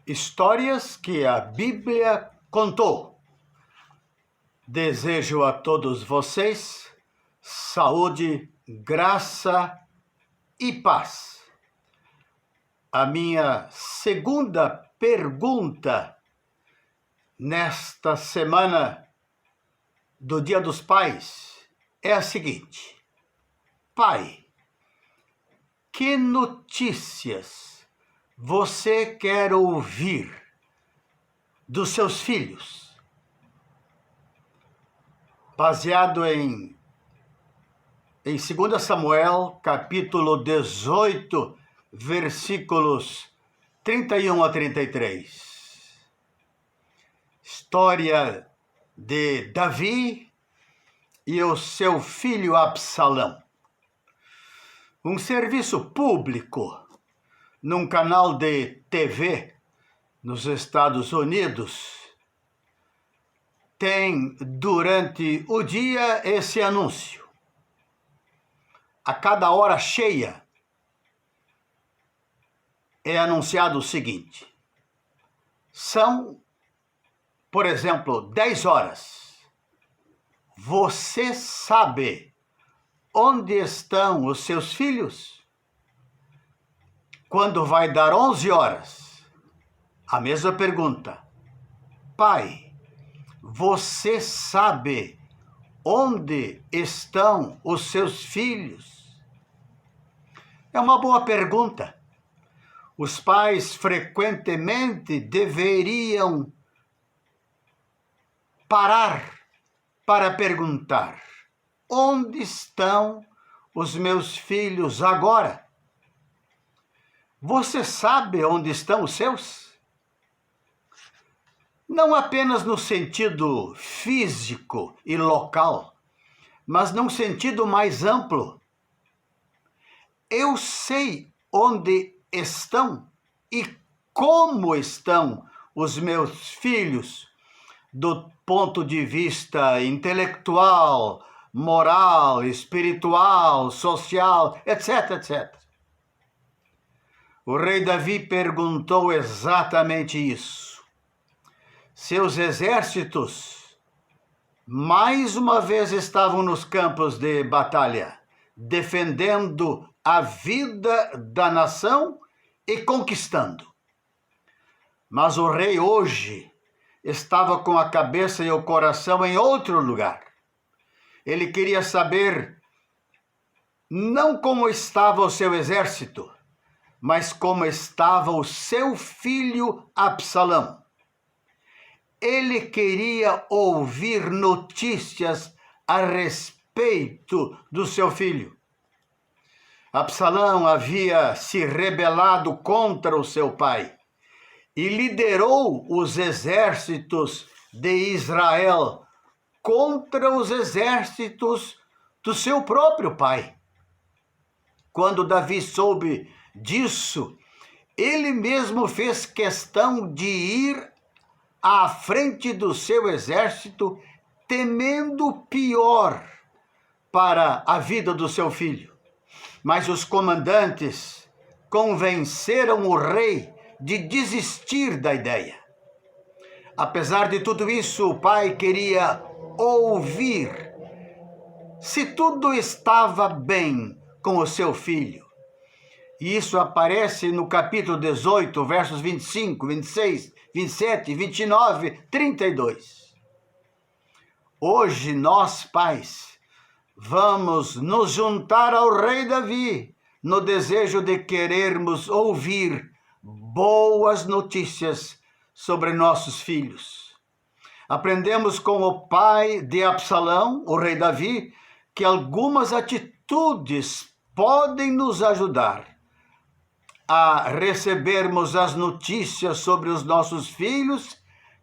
Histórias que a Bíblia contou. Desejo a todos vocês saúde, graça e paz. A minha segunda pergunta nesta semana do Dia dos Pais é a seguinte: Pai, que notícias você quer ouvir dos seus filhos? Baseado em 2 Samuel, capítulo 18, versículos 31 a 33. História de Davi e o seu filho Absalão. Um serviço público num canal de TV nos Estados Unidos tem durante o dia esse anúncio. A cada hora cheia é anunciado o seguinte: são, por exemplo, 10 horas. Você sabe onde estão os seus filhos? Quando vai dar 11 horas, a mesma pergunta: Pai, você sabe onde estão os seus filhos? É uma boa pergunta. Os pais frequentemente deveriam parar para perguntar: onde estão os meus filhos agora? Você sabe onde estão os seus? Não apenas no sentido físico e local, mas num sentido mais amplo. Eu sei onde estão e como estão os meus filhos, do ponto de vista intelectual, moral, espiritual, social, etc, etc. O rei Davi perguntou exatamente isso. Seus exércitos, mais uma vez, estavam nos campos de batalha, defendendo a vida da nação e conquistando. Mas o rei hoje estava com a cabeça e o coração em outro lugar. Ele queria saber não como estava o seu exército, mas como estava o seu filho Absalão. Ele queria ouvir notícias a respeito do seu filho. Absalão havia se rebelado contra o seu pai e liderou os exércitos de Israel contra os exércitos do seu próprio pai. Quando Davi soube disso, ele mesmo fez questão de ir à frente do seu exército, temendo o pior para a vida do seu filho. Mas os comandantes convenceram o rei de desistir da ideia. Apesar de tudo isso, o pai queria ouvir se tudo estava bem com o seu filho. E isso aparece no capítulo 18, versos 25, 26, 27, 29, 32. Hoje nós, pais, vamos nos juntar ao rei Davi no desejo de querermos ouvir boas notícias sobre nossos filhos. Aprendemos com o pai de Absalão, o rei Davi, que algumas atitudes podem nos ajudar a recebermos as notícias sobre os nossos filhos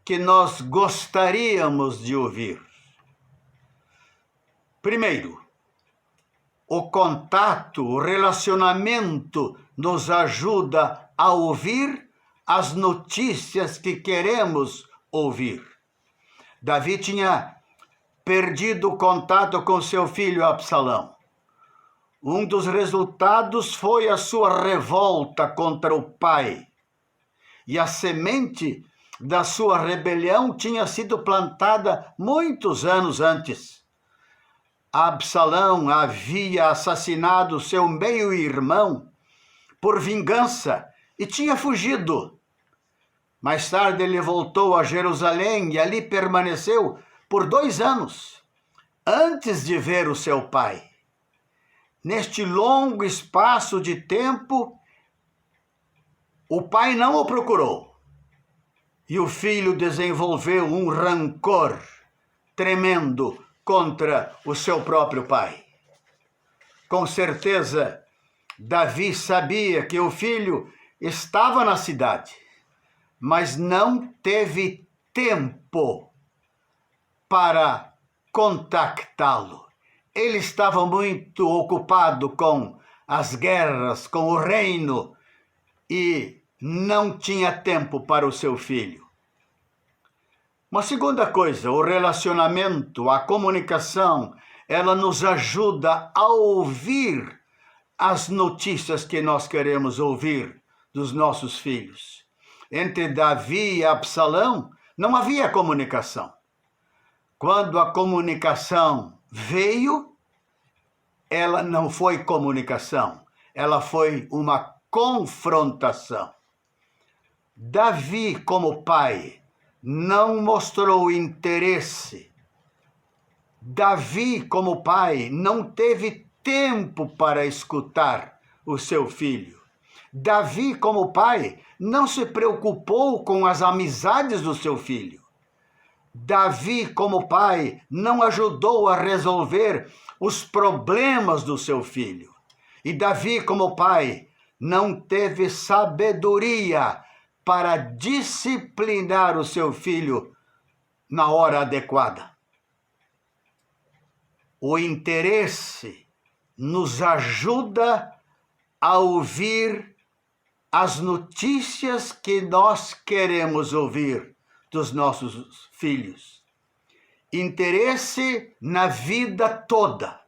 que nós gostaríamos de ouvir. Primeiro, o contato, o relacionamento nos ajuda a ouvir as notícias que queremos ouvir. Davi tinha perdido o contato com seu filho Absalão. Um dos resultados foi a sua revolta contra o pai. e a semente da sua rebelião tinha sido plantada muitos anos antes. Absalão havia assassinado seu meio-irmão por vingança e tinha fugido. Mais tarde ele voltou a Jerusalém e ali permaneceu por 2 anos, antes de ver o seu pai. Neste longo espaço de tempo, o pai não o procurou. E o filho desenvolveu um rancor tremendo contra o seu próprio pai. Com certeza, Davi sabia que o filho estava na cidade, mas não teve tempo para contactá-lo. Ele estava muito ocupado com as guerras, com o reino, e não tinha tempo para o seu filho. Uma segunda coisa, o relacionamento, a comunicação, ela nos ajuda a ouvir as notícias que nós queremos ouvir dos nossos filhos. Entre Davi e Absalão, não havia comunicação. Quando a comunicação veio, ela não foi comunicação, ela foi uma confrontação. Davi, como pai, não mostrou interesse. Davi, como pai, não teve tempo para escutar o seu filho. Davi, como pai, não se preocupou com as amizades do seu filho. Davi, como pai, não ajudou a resolver os problemas do seu filho. E Davi, como pai, não teve sabedoria para disciplinar o seu filho na hora adequada. O interesse nos ajuda a ouvir as notícias que nós queremos ouvir dos nossos filhos. Interesse na vida toda,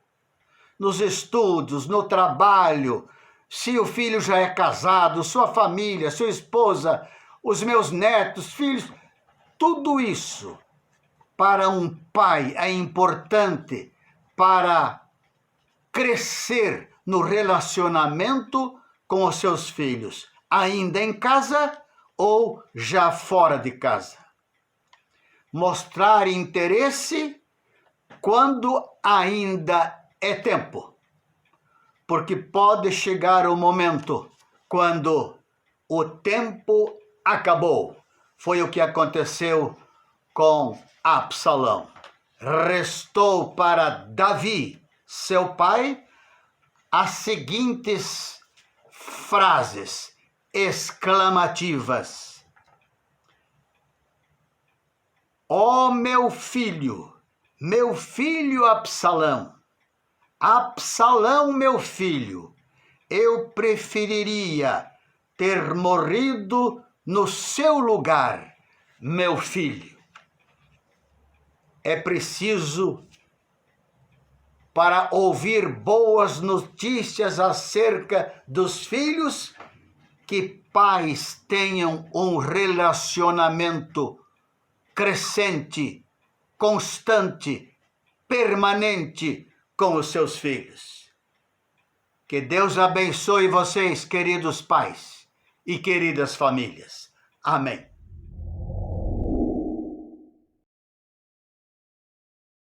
nos estudos, no trabalho, se o filho já é casado, sua família, sua esposa, os meus netos, filhos, tudo isso para um pai é importante para crescer no relacionamento com os seus filhos, ainda em casa ou já fora de casa. Mostrar interesse quando ainda é tempo, porque pode chegar o momento quando o tempo acabou. Foi o que aconteceu com Absalão. Restou para Davi, seu pai, as seguintes frases exclamativas: ó meu filho Absalão, Absalão, meu filho, eu preferiria ter morrido no seu lugar, meu filho. É preciso, para ouvir boas notícias acerca dos filhos, que pais tenham um relacionamento crescente, constante, permanente com os seus filhos. Que Deus abençoe vocês, queridos pais e queridas famílias. Amém.